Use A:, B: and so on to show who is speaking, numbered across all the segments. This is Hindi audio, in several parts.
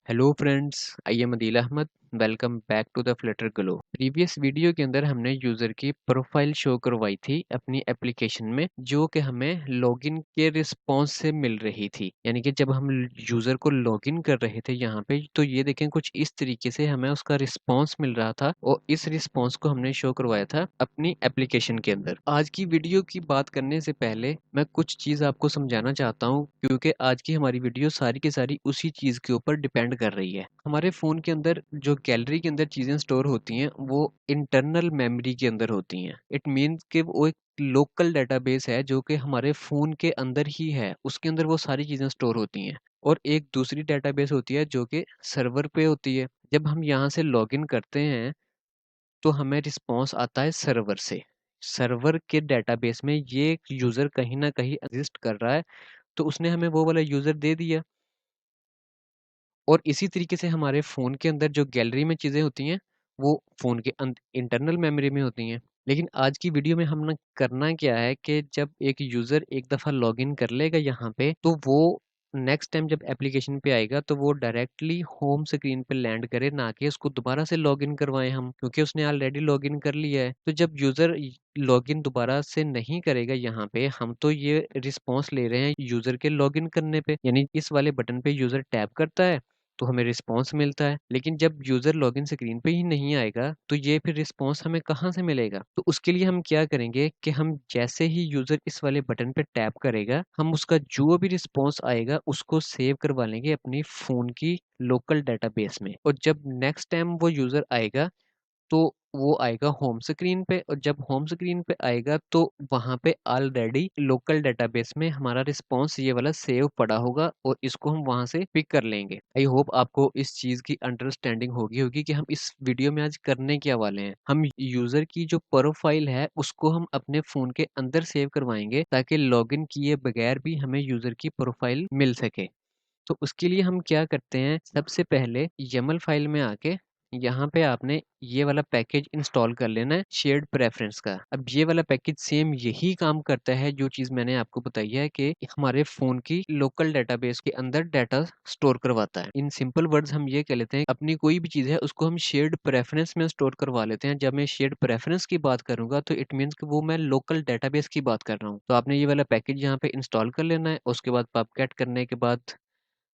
A: Hello friends, I am Adeel Ahmed. Welcome back to the Flutter Glow. Previous video के अंदर हमने यूज़र की प्रोफाइल शो करवाई थी अपनी एप्लीकेशन में, जो कि हमें लॉगिन के रिस्पॉन्स से मिल रही थी। यानी कि जब हम यूज़र को लॉगिन कर रहे थे यहाँ पे, तो ये देखें कुछ इस तरीके से हमें उसका रिस्पॉन्स मिल रहा था और इस रिस्पॉन्स को हमने शो करवाया था अपनी एप्लीकेशन के अंदर। आज की वीडियो की बात करने से पहले मैं कुछ चीज़ आपको समझाना चाहता हूँ, क्योंकि आज की हमारी वीडियो सारी की सारी उसी चीज़ के ऊपर डिपेंड कर रही है। हमारे फ़ोन के अंदर जो गैलरी के अंदर चीज़ें स्टोर होती हैं, वो इंटरनल मेमोरी के अंदर होती हैं। इट मीन्स कि वो एक लोकल डेटाबेस है जो कि हमारे फ़ोन के अंदर ही है, उसके अंदर वो सारी चीज़ें स्टोर होती हैं। और एक दूसरी डेटाबेस होती है जो कि सर्वर पे होती है। जब हम यहाँ से लॉगिन करते हैं तो हमें रिस्पॉन्स आता है सर्वर से। सर्वर के डेटाबेस में ये यूज़र कहीं न कहीं एग्ज़िस्ट कर रहा है, तो उसने हमें वो वाला यूज़र दे दिया। और इसी तरीके से हमारे फ़ोन के अंदर जो गैलरी में चीज़ें होती हैं, वो फ़ोन के इंटरनल मेमोरी में होती हैं। लेकिन आज की वीडियो में हमने करना क्या है कि जब एक यूज़र एक दफ़ा लॉगिन कर लेगा यहाँ पे, तो वो नेक्स्ट टाइम जब एप्लीकेशन पे आएगा, तो वो डायरेक्टली होम स्क्रीन पे लैंड करे, ना कि उसको दोबारा से लॉगिन करवाएँ हम, क्योंकि उसने ऑलरेडी लॉगिन कर लिया है। तो जब यूज़र लॉगिन दोबारा से नहीं करेगा यहाँ पे, हम तो ये रिस्पॉन्स ले रहे हैं यूज़र के लॉगिन करने पे, यानी इस वाले बटन पे यूज़र टैप करता है तो हमें रिस्पॉन्स मिलता है। लेकिन जब यूज़र लॉगिन स्क्रीन पे ही नहीं आएगा, तो ये फिर रिस्पॉन्स हमें कहाँ से मिलेगा? तो उसके लिए हम क्या करेंगे कि हम जैसे ही यूज़र इस वाले बटन पे टैप करेगा, हम उसका जो भी रिस्पॉन्स आएगा उसको सेव करवा लेंगे अपनी फ़ोन की लोकल डेटाबेस में। और जब नेक्स्ट टाइम वो यूज़र आएगा, तो वो आएगा होम स्क्रीन पे, और जब होम स्क्रीन पे आएगा तो वहाँ पे ऑलरेडी लोकल डेटाबेस में हमारा रिस्पॉन्स ये वाला सेव पड़ा होगा और इसको हम वहाँ से पिक कर लेंगे। आई होप आपको इस चीज़ की अंडरस्टैंडिंग होगी होगी कि हम इस वीडियो में आज करने क्या वाले हैं। हम यूज़र की जो प्रोफाइल है उसको हम अपने फ़ोन के अंदर सेव करवाएंगे, ताकि लॉगिन किए बगैर भी हमें यूज़र की प्रोफाइल मिल सके। तो उसके लिए हम क्या करते हैं, सबसे पहले YAML फाइल में आके यहाँ पे आपने ये वाला पैकेज इंस्टॉल कर लेना है, शेयर्ड प्रेफरेंस का। अब ये वाला पैकेज सेम यही काम करता है जो चीज़ मैंने आपको बताई है, कि हमारे फ़ोन की लोकल डेटाबेस के अंदर डाटा स्टोर करवाता है। इन सिंपल वर्ड्स हम ये कह लेते हैं, अपनी कोई भी चीज़ है उसको हम शेयर्ड प्रेफरेंस में स्टोर करवा लेते हैं। जब मैं शेयर्ड प्रेफरेंस की बात करूंगा, तो इट मीन्स कि वो मैं लोकल डेटाबेस की बात कर रहा हूँ। तो आपने ये वाला पैकेज यहाँ पे इंस्टॉल कर लेना है। उसके बाद पबकेट करने के बाद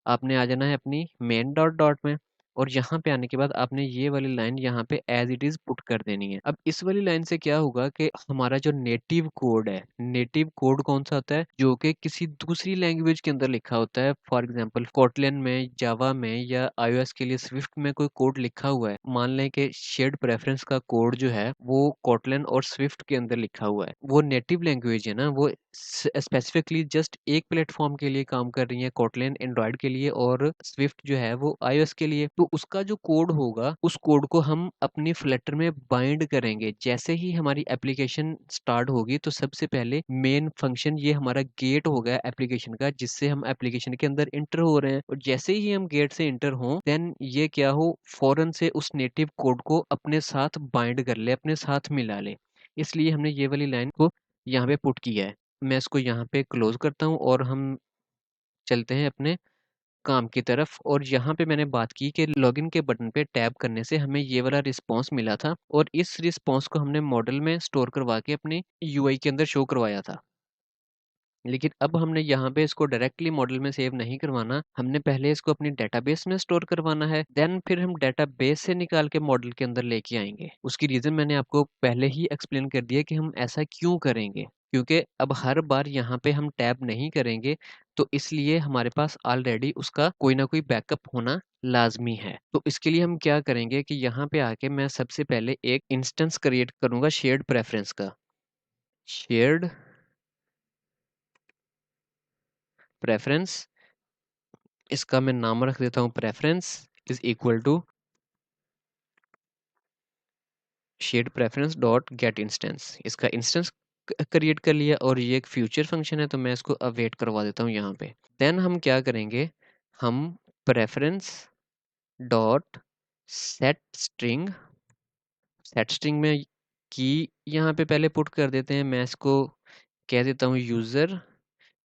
A: आपने आ जाना है अपनी मेन डॉट डॉट में, और यहाँ पे आने के बाद आपने ये वाली लाइन यहाँ पे एज इट इज पुट कर देनी है। अब इस वाली लाइन से क्या होगा कि हमारा जो नेटिव कोड है, नेटिव कोड कौन सा होता है, जो कि किसी दूसरी लैंग्वेज के अंदर लिखा होता है। फॉर एग्जांपल कोटलिन में, जावा में या iOS के लिए स्विफ्ट में कोई कोड लिखा हुआ है। मान लें कि शेयर्ड प्रेफरेंस का कोड जो है वो कोटलिन और स्विफ्ट के अंदर लिखा हुआ है। वो नेटिव लैंग्वेज है ना, वो स्पेसिफिकली जस्ट एक प्लेटफॉर्म के लिए काम कर रही है, कोटलिन एंड्रॉयड के लिए और स्विफ्ट जो है वो iOS के लिए। तो उसका जो कोड होगा, उस कोड को हम अपनी फ्लटर में बाइंड करेंगे। जैसे ही हमारी एप्लीकेशन स्टार्ट होगी, तो सबसे पहले मेन फंक्शन, ये हमारा गेट हो गया एप्लीकेशन का, जिससे हम एप्लीकेशन के अंदर इंटर हो रहे हैं। और जैसे ही हम गेट से इंटर हों, देन ये क्या हो, फौरन से उस नेटिव कोड को अपने साथ बाइंड कर ले, अपने साथ मिला ले। इसलिए हमने ये वाली लाइन को यहाँ पे पुट किया है। मैं इसको यहाँ पे क्लोज करता हूँ और हम चलते हैं अपने काम की तरफ। और यहाँ पे मैंने बात की कि लॉगिन के बटन पे टैप करने से हमें ये वाला रिस्पॉन्स मिला था, और इस रिस्पॉन्स को हमने मॉडल में स्टोर करवा के अपने यूआई के अंदर शो करवाया था। लेकिन अब हमने यहाँ पे इसको डायरेक्टली मॉडल में सेव नहीं करवाना, हमने पहले इसको अपनी डेटाबेस में स्टोर करवाना है। देन फिर हम डेटाबेस से निकाल के मॉडल के अंदर लेके आएंगे। उसकी रीज़न मैंने आपको पहले ही एक्सप्लेन कर दिया कि हम ऐसा क्यों करेंगे, क्योंकि अब हर बार यहाँ पे हम टैब नहीं करेंगे, तो इसलिए हमारे पास ऑलरेडी उसका कोई ना कोई बैकअप होना लाजमी है। तो इसके लिए हम क्या करेंगे कि यहाँ पे आके मैं सबसे पहले एक इंस्टेंस क्रिएट करूंगा शेयर्ड प्रेफरेंस का। शेयर्ड प्रेफरेंस, इसका मैं नाम रख देता हूँ preference is equal to shared preference dot get instance. इसका इंस्टेंस क्रिएट कर लिया, और ये एक फ्यूचर फंक्शन है, तो मैं इसको अवेट करवा देता हूँ यहाँ पे। देन हम क्या करेंगे, हम preference dot set string, set string में की यहाँ पे पहले पुट कर देते हैं। मैं इसको कह देता हूँ यूजर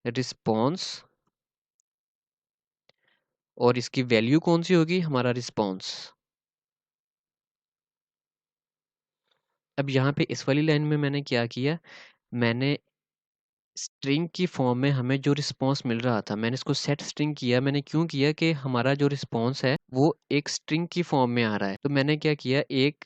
A: रिस्पॉन्स और इसकी वैल्यू कौन सी होगी, हमारा रिस्पॉन्स। अब यहाँ पे इस वाली लाइन में मैंने क्या किया, मैंने स्ट्रिंग की फॉर्म में हमें जो रिस्पॉन्स मिल रहा था मैंने इसको सेट स्ट्रिंग किया। मैंने क्यों किया कि हमारा जो रिस्पॉन्स है वो एक स्ट्रिंग की फॉर्म में आ रहा है। तो मैंने क्या किया, एक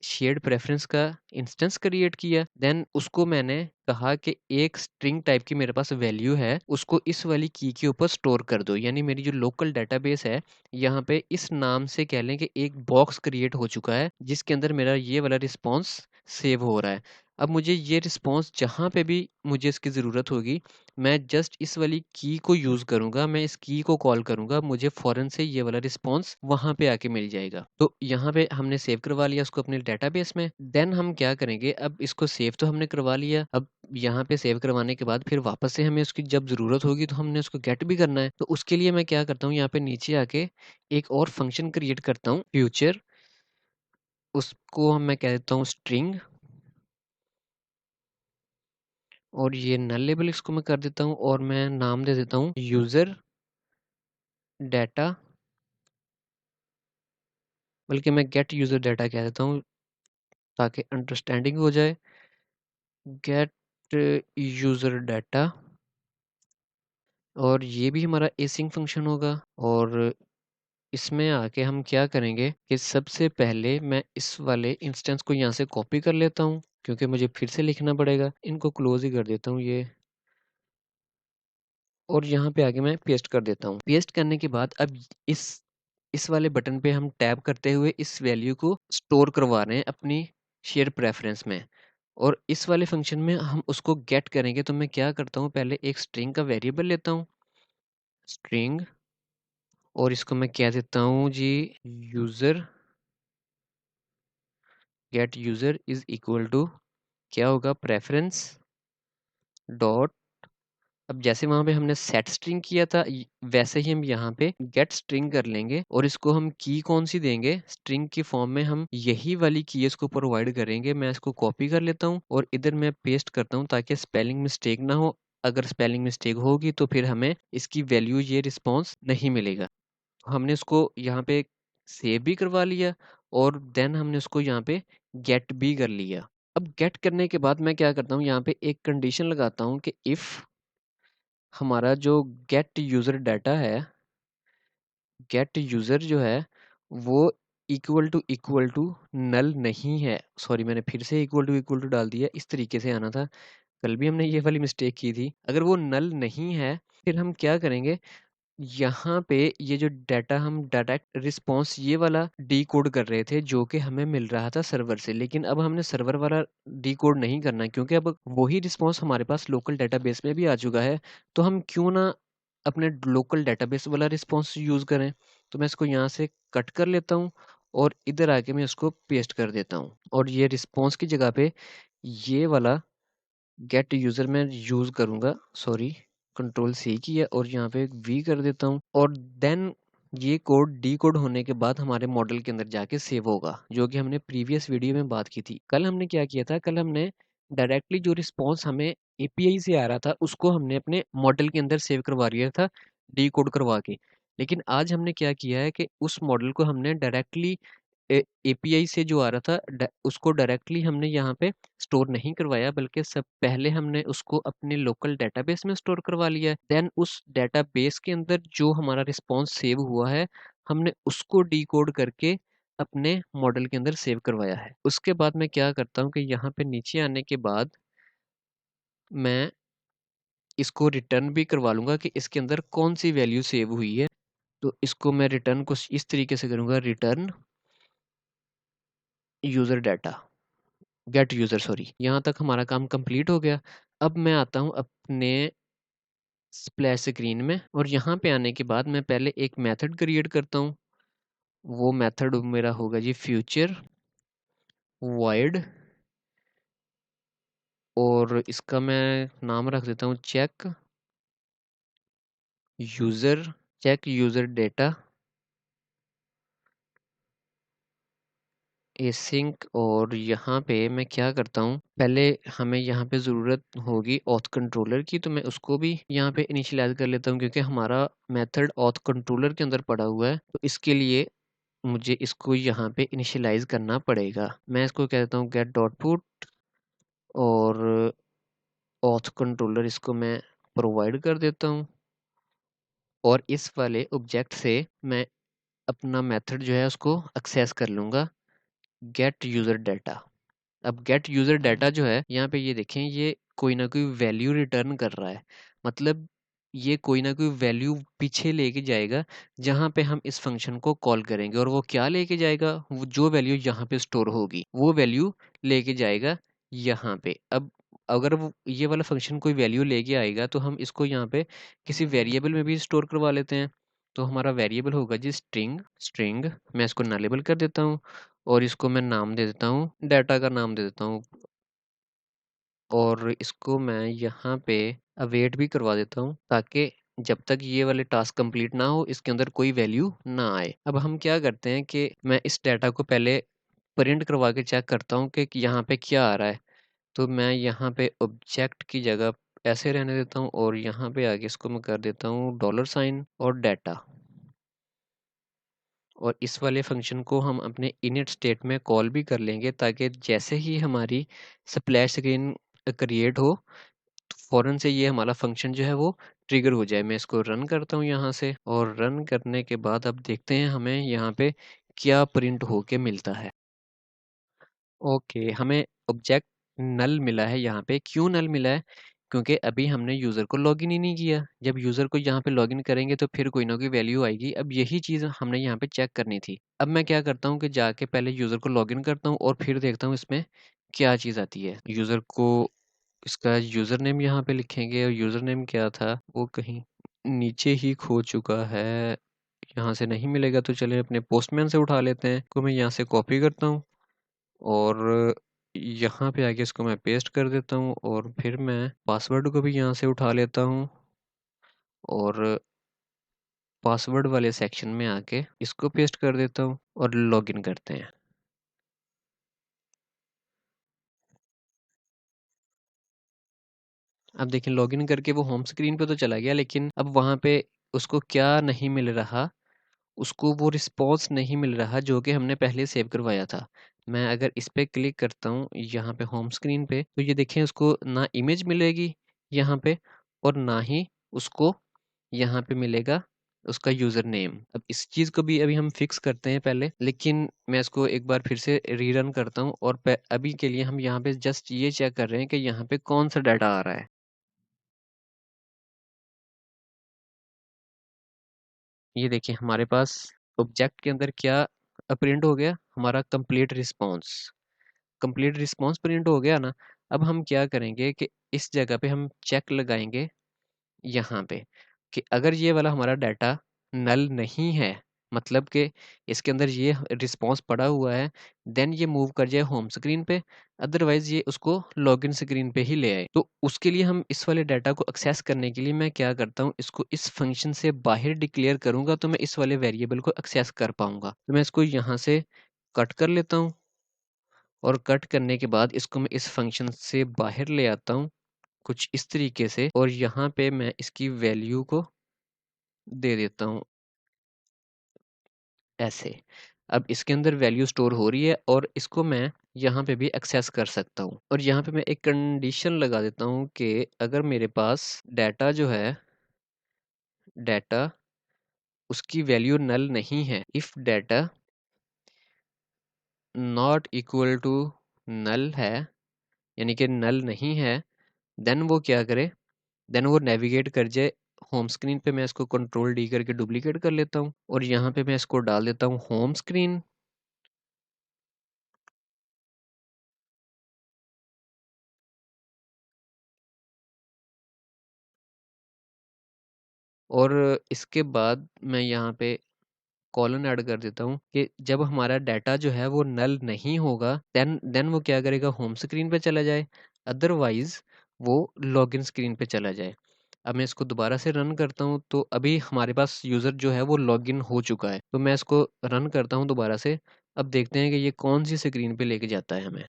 A: शेयर्ड प्रेफरेंस का इंस्टेंस क्रिएट किया। देन उसको मैंने कहा कि एक स्ट्रिंग टाइप की मेरे पास वैल्यू है, उसको इस वाली की के ऊपर स्टोर कर दो। यानी मेरी जो लोकल डेटाबेस है यहाँ पे इस नाम से कह लें कि एक बॉक्स क्रिएट हो चुका है जिसके अंदर मेरा ये वाला रिस्पॉन्स सेव हो रहा है। अब मुझे ये रिस्पॉन्स जहाँ पे भी मुझे इसकी ज़रूरत होगी मैं जस्ट इस वाली की को यूज़ करूँगा, मैं इस की को कॉल करूँगा, मुझे फ़ौरन से ये वाला रिस्पॉन्स वहाँ पे आके मिल जाएगा। तो यहाँ पे हमने सेव करवा लिया उसको अपने डेटाबेस में। देन हम क्या करेंगे, अब इसको सेव तो हमने करवा लिया, अब यहाँ पे सेव करवाने के बाद फिर वापस से हमें उसकी जब ज़रूरत होगी तो हमने उसको गेट भी करना है। तो उसके लिए मैं क्या करता हूँ, यहाँ पे नीचे आके एक और फंक्शन क्रिएट करता हूँ फ्यूचर, उसको मैं कह देता हूँ स्ट्रिंग, और ये नल लेबल इसको मैं कर देता हूँ और मैं नाम दे देता हूँ यूज़र डाटा, बल्कि मैं गेट यूज़र डाटा कह देता हूँ ताकि अंडरस्टैंडिंग हो जाए। गेट यूज़र डाटा, और ये भी हमारा एसिंक फंक्शन होगा। और इसमें आके हम क्या करेंगे कि सबसे पहले मैं इस वाले इंस्टेंस को यहाँ से कॉपी कर लेता हूँ क्योंकि मुझे फिर से लिखना पड़ेगा। इनको क्लोज ही कर देता हूँ ये, और यहाँ पे आगे मैं पेस्ट कर देता हूँ। पेस्ट करने के बाद अब इस वाले बटन पे हम टैप करते हुए इस वैल्यू को स्टोर करवा रहे हैं अपनी शेयर प्रेफरेंस में, और इस वाले फंक्शन में हम उसको गेट करेंगे। तो मैं क्या करता हूँ, पहले एक स्ट्रिंग का वेरिएबल लेता हूँ, स्ट्रिंग, और इसको मैं कह देता हूँ G user, get user is equal to क्या होगा, प्रेफरेंस डॉट, अब जैसे वहां पे हमने सेट स्ट्रिंग किया था वैसे ही हम यहाँ पे गेट स्ट्रिंग कर लेंगे, और इसको हम की कौन सी देंगे, स्ट्रिंग की फॉर्म में हम यही वाली की इसको प्रोवाइड करेंगे। मैं इसको कॉपी कर लेता हूँ और इधर मैं पेस्ट करता हूँ ताकि स्पेलिंग मिस्टेक ना हो। अगर स्पेलिंग मिस्टेक होगी तो फिर हमें इसकी वैल्यू ये रिस्पॉन्स नहीं मिलेगा। हमने उसको यहाँ पे सेव भी करवा लिया और देन हमने उसको यहाँ पे गेट भी कर लिया। अब गेट करने के बाद मैं क्या करता हूँ, यहाँ पे एक कंडीशन लगाता हूँ कि इफ़ हमारा जो गेट यूज़र डाटा है, गेट यूज़र जो है वो इक्वल टू नल नहीं है। सॉरी, मैंने फिर से इक्वल टू डाल दिया, इस तरीके से आना था। कल भी हमने ये वाली मिस्टेक की थी। अगर वो नल नहीं है फिर हम क्या करेंगे, यहाँ पे ये जो डाटा हम डायरेक्ट रिस्पॉन्स ये वाला डिकोड कर रहे थे जो कि हमें मिल रहा था सर्वर से, लेकिन अब हमने सर्वर वाला डिकोड नहीं करना क्योंकि अब वही रिस्पॉन्स हमारे पास लोकल डेटाबेस में भी आ चुका है। तो हम क्यों ना अपने लोकल डेटाबेस वाला रिस्पॉन्स यूज़ करें। तो मैं इसको यहाँ से कट कर लेता हूँ और इधर आके मैं इसको पेस्ट कर देता हूँ, और ये रिस्पॉन्स की जगह पे ये वाला गेट यूज़र मैं यूज़ करूँगा। सॉरी, कंट्रोल सी किया और यहाँ पे वी कर देता हूँ, और देन ये कोड डी कोड होने के बाद हमारे मॉडल के अंदर जाके सेव होगा, जो कि हमने प्रीवियस वीडियो में बात की थी। कल हमने क्या किया था, कल हमने डायरेक्टली जो रिस्पॉन्स हमें एपीआई से आ रहा था उसको हमने अपने मॉडल के अंदर सेव करवा लिया था डी कोड करवा के। लेकिन आज हमने क्या किया है कि उस मॉडल को हमने डायरेक्टली एपीआई से जो आ रहा था उसको डायरेक्टली हमने यहाँ पे स्टोर नहीं करवाया, बल्कि सब पहले हमने उसको अपने लोकल डेटाबेस में स्टोर करवा लिया है। देन उस डेटाबेस के अंदर जो हमारा रिस्पॉन्स सेव हुआ है हमने उसको डिकोड करके अपने मॉडल के अंदर सेव करवाया है। उसके बाद मैं क्या करता हूँ कि यहाँ पे नीचे आने के बाद मैं इसको रिटर्न भी करवा लूँगा कि इसके अंदर कौन सी वैल्यू सेव हुई है। तो इसको मैं रिटर्न को इस तरीके से करूँगा, return user data, gate user, sorry. यहाँ तक हमारा काम कंप्लीट हो गया। अब मैं आता हूँ अपने स्प्लैश स्क्रीन में, और यहाँ पे आने के बाद मैं पहले एक मेथड क्रिएट करता हूँ। वो मेथड मेरा होगा जी फ्यूचर वाइड, और इसका मैं नाम रख देता हूँ check user, check user data, async और यहाँ पे मैं क्या करता हूँ, पहले हमें यहाँ पे ज़रूरत होगी ऑथ कंट्रोलर की, तो मैं उसको भी यहाँ पे इनिशियलाइज़ कर लेता हूँ क्योंकि हमारा मेथड ऑथ कंट्रोलर के अंदर पड़ा हुआ है। तो इसके लिए मुझे इसको यहाँ पे इनिशियलाइज़ करना पड़ेगा। मैं इसको कह देता हूँ गेट डॉट पुट और ऑथ कंट्रोलर इसको मैं प्रोवाइड कर देता हूँ और इस वाले ऑब्जेक्ट से मैं अपना मेथड जो है उसको एक्सेस कर लूँगा, गेट यूज़र डाटा। अब गेट यूज़र डाटा जो है यहाँ पे ये देखें, ये कोई ना कोई वैल्यू रिटर्न कर रहा है। मतलब ये कोई ना कोई वैल्यू पीछे लेके जाएगा जहाँ पे हम इस फंक्शन को कॉल करेंगे, और वो क्या लेके जाएगा, वो जो वैल्यू यहाँ पे स्टोर होगी वो वैल्यू लेके जाएगा यहाँ पे। अब अगर वो ये वाला फंक्शन कोई वैल्यू लेके आएगा तो हम इसको यहाँ पे किसी वेरिएबल में भी स्टोर करवा लेते हैं। तो हमारा वेरिएबल होगा जी स्ट्रिंग। स्ट्रिंग मैं इसको ना कर देता हूँ और इसको मैं नाम दे देता हूँ, डाटा का नाम दे देता हूँ, और इसको मैं यहाँ पे अवेट भी करवा देता हूँ ताकि जब तक ये वाले टास्क कंप्लीट ना हो इसके अंदर कोई वैल्यू ना आए। अब हम क्या करते हैं कि मैं इस डाटा को पहले प्रिंट करवा के चेक करता हूँ कि यहाँ पे क्या आ रहा है। तो मैं यहाँ पे ऑब्जेक्ट की जगह ऐसे रहने देता हूँ और यहाँ पे आगे इसको मैं कर देता हूँ डॉलर साइन और डाटा, और इस वाले फंक्शन को हम अपने इनिट स्टेट में कॉल भी कर लेंगे ताकि जैसे ही हमारी स्प्लैश स्क्रीन क्रिएट हो तो फ़ौरन से ये हमारा फंक्शन जो है वो ट्रिगर हो जाए। मैं इसको रन करता हूँ यहाँ से, और रन करने के बाद अब देखते हैं हमें यहाँ पे क्या प्रिंट होके मिलता है। ओके, हमें ऑब्जेक्ट नल मिला है यहाँ पे। क्यों नल मिला है? क्योंकि अभी हमने यूज़र को लॉगिन ही नहीं किया। जब यूज़र को यहाँ पे लॉगिन करेंगे तो फिर कोई ना कोई वैल्यू आएगी। अब यही चीज़ हमने यहाँ पे चेक करनी थी। अब मैं क्या करता हूँ कि जाके पहले यूज़र को लॉगिन करता हूँ और फिर देखता हूँ इसमें क्या चीज़ आती है। यूज़र को इसका यूज़र नेम यहाँ पे लिखेंगे, और यूज़र नेम क्या था वो कहीं नीचे ही खो चुका है। यहाँ से नहीं मिलेगा तो चलिए अपने पोस्टमैन से उठा लेते हैं। तो मैं यहाँ से कॉपी करता हूँ और यहाँ पे आके इसको मैं पेस्ट कर देता हूँ, और फिर मैं पासवर्ड को भी यहाँ से उठा लेता हूँ और पासवर्ड वाले सेक्शन में आके इसको पेस्ट कर देता हूँ और लॉगिन करते हैं। अब देखिए लॉगिन करके वो होम स्क्रीन पे तो चला गया, लेकिन अब वहाँ पे उसको क्या नहीं मिल रहा, उसको वो रिस्पॉन्स नहीं मिल रहा जो कि हमने पहले सेव करवाया था। मैं अगर इस पे क्लिक करता हूँ यहाँ पे होम स्क्रीन पे, तो ये देखें उसको ना इमेज मिलेगी यहाँ पे और ना ही उसको यहाँ पे मिलेगा उसका यूज़र नेम। अब इस चीज़ को भी अभी हम फिक्स करते हैं पहले, लेकिन मैं इसको एक बार फिर से रीरन करता हूँ, और अभी के लिए हम यहाँ पे जस्ट ये चेक कर रहे हैं कि यहाँ पे कौन सा डाटा आ रहा है। ये देखिए हमारे पास ऑब्जेक्ट के अंदर क्या प्रिंट हो गया, हमारा complete response. Complete response print हो गया ना। अब हम क्या करेंगे कि इस जगह पे हम चेक लगाएंगे यहाँ पे कि अगर ये वाला हमारा डाटा नल नहीं है, मतलब कि इसके अंदर ये रिस्पॉन्स पड़ा हुआ है, देन ये मूव कर जाए होम स्क्रीन पे, अदरवाइज ये उसको लॉगिन स्क्रीन पे ही ले आए। तो उसके लिए हम इस वाले डाटा को एक्सेस करने के लिए मैं क्या करता हूँ, इसको इस फंक्शन से बाहर डिक्लेयर करूंगा तो मैं इस वाले वेरिएबल को एक्सेस कर पाऊंगा। तो मैं इसको यहाँ से कट कर लेता हूँ, और कट करने के बाद इसको मैं इस फंक्शन से बाहर ले आता हूँ कुछ इस तरीके से, और यहाँ पे मैं इसकी वैल्यू को दे देता हूँ ऐसे। अब इसके अंदर वैल्यू स्टोर हो रही है और इसको मैं यहाँ पे भी एक्सेस कर सकता हूँ, और यहाँ पे मैं एक कंडीशन लगा देता हूँ कि अगर मेरे पास डाटा जो है, डाटा उसकी वैल्यू नल नहीं है, if data not equal to null है, यानी कि नल नहीं है, देन वो क्या करे, देन वो नेविगेट कर जाए होम स्क्रीन पे। मैं इसको कंट्रोल डी करके डुप्लीकेट कर लेता हूँ और यहाँ पे मैं इसको डाल देता हूँ होम स्क्रीन। और इसके बाद मैं यहाँ पे कॉलन ऐड कर देता हूँ कि जब हमारा डाटा जो है वो नल नहीं होगा, देन वो क्या करेगा, होम स्क्रीन पे चला जाए, अदरवाइज वो लॉगिन स्क्रीन पे चला जाए। अब मैं इसको दोबारा से रन करता हूँ तो अभी हमारे पास यूज़र जो है वो लॉगिन हो चुका है। तो मैं इसको रन करता हूँ दोबारा से, अब देखते हैं कि ये कौन-सी स्क्रीन पे लेके जाता है हमें।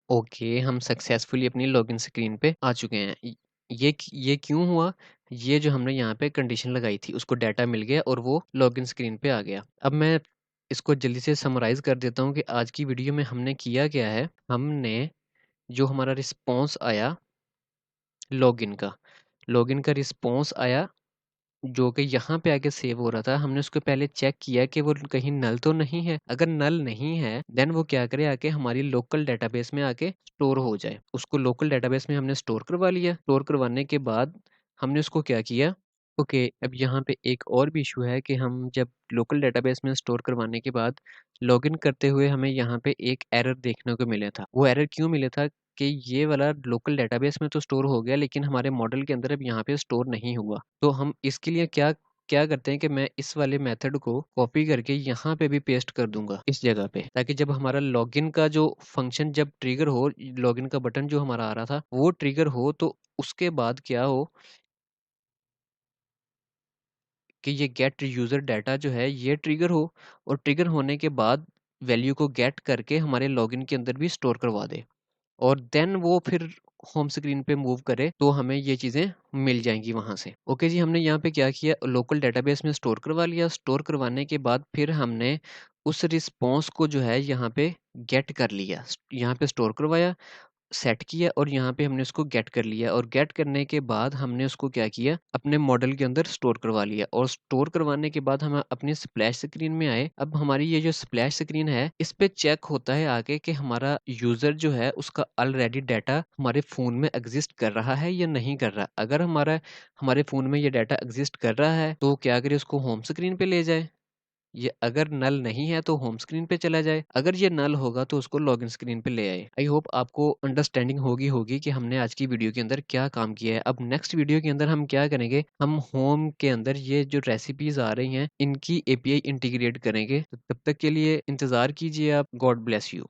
A: ओके, हम सक्सेसफुली अपनी लॉगिन स्क्रीन पे आ चुके हैं। ये क्यों हुआ? ये जो हमने यहाँ पे कंडीशन लगाई थी, उसको डाटा मिल गया और वो लॉगिन स्क्रीन पे आ गया। अब मैं इसको जल्दी से समराइज़ कर देता हूँ कि आज की वीडियो में हमने किया क्या है। हमने जो हमारा रिस्पॉन्स आया लॉगिन का रिस्पॉन्स आया जो कि यहाँ पे आके सेव हो रहा था, हमने उसको पहले चेक किया कि वो कहीं नल तो नहीं है। अगर नल नहीं है, देन वो क्या करे, आके हमारी लोकल डेटाबेस में आके स्टोर हो जाए। उसको लोकल डेटाबेस में हमने स्टोर करवा लिया। स्टोर करवाने के बाद हमने उसको क्या किया, ओके, अब यहाँ पे एक और भी इशू है कि हम जब लोकल डेटाबेस में स्टोर करवाने के बाद लॉगिन करते हुए हमें यहाँ पे एक एरर देखने को मिला था। वो एरर क्यों मिला था कि ये वाला लोकल डेटाबेस में तो स्टोर हो गया, लेकिन हमारे मॉडल के अंदर अब यहाँ पे स्टोर नहीं हुआ। तो हम इसके लिए क्या क्या करते हैं कि मैं इस वाले मेथड को कॉपी करके यहाँ पे भी पेस्ट कर दूंगा इस जगह पे, ताकि जब हमारा लॉगिन का जो फंक्शन जब ट्रिगर हो, लॉगिन का बटन जो हमारा आ रहा था वो ट्रिगर हो, तो उसके बाद क्या हो कि ये गेट यूज़र डाटा जो है ये ट्रिगर हो, और ट्रिगर होने के बाद वैल्यू को गेट करके हमारे लॉगिन के अंदर भी स्टोर करवा दे, और देन वो फिर होम स्क्रीन पे मूव करे तो हमें ये चीज़ें मिल जाएंगी वहाँ से। ओके जी, हमने यहाँ पे क्या किया, लोकल डेटाबेस में स्टोर करवा लिया। स्टोर करवाने के बाद फिर हमने उस रिस्पॉन्स को जो है यहाँ पे गेट कर लिया, यहाँ पे स्टोर करवाया, सेट किया, और यहाँ पे हमने उसको गेट कर लिया, और गेट करने के बाद हमने उसको क्या किया, अपने मॉडल के अंदर स्टोर करवा लिया। और स्टोर करवाने के बाद हम अपनी स्प्लैश स्क्रीन में आए। अब हमारी ये जो स्प्लैश स्क्रीन है, इस पे चेक होता है आगे कि हमारा यूजर जो है उसका ऑलरेडी डाटा हमारे फ़ोन में एग्जिस्ट कर रहा है या नहीं कर रहा। अगर हमारे फ़ोन में ये डाटा एग्जिस्ट कर रहा है तो क्या करें, उसको होम स्क्रीन पे ले जाए। ये अगर नल नहीं है तो होम स्क्रीन पे चला जाए, अगर ये नल होगा तो उसको लॉगिन स्क्रीन पे ले आए। आई होप आपको अंडरस्टैंडिंग होगी कि हमने आज की वीडियो के अंदर क्या काम किया है। अब नेक्स्ट वीडियो के अंदर हम क्या करेंगे, हम होम के अंदर ये जो रेसिपीज आ रही हैं इनकी एपीआई इंटीग्रेट करेंगे। तो तब तक के लिए इंतजार कीजिए आप। God bless you.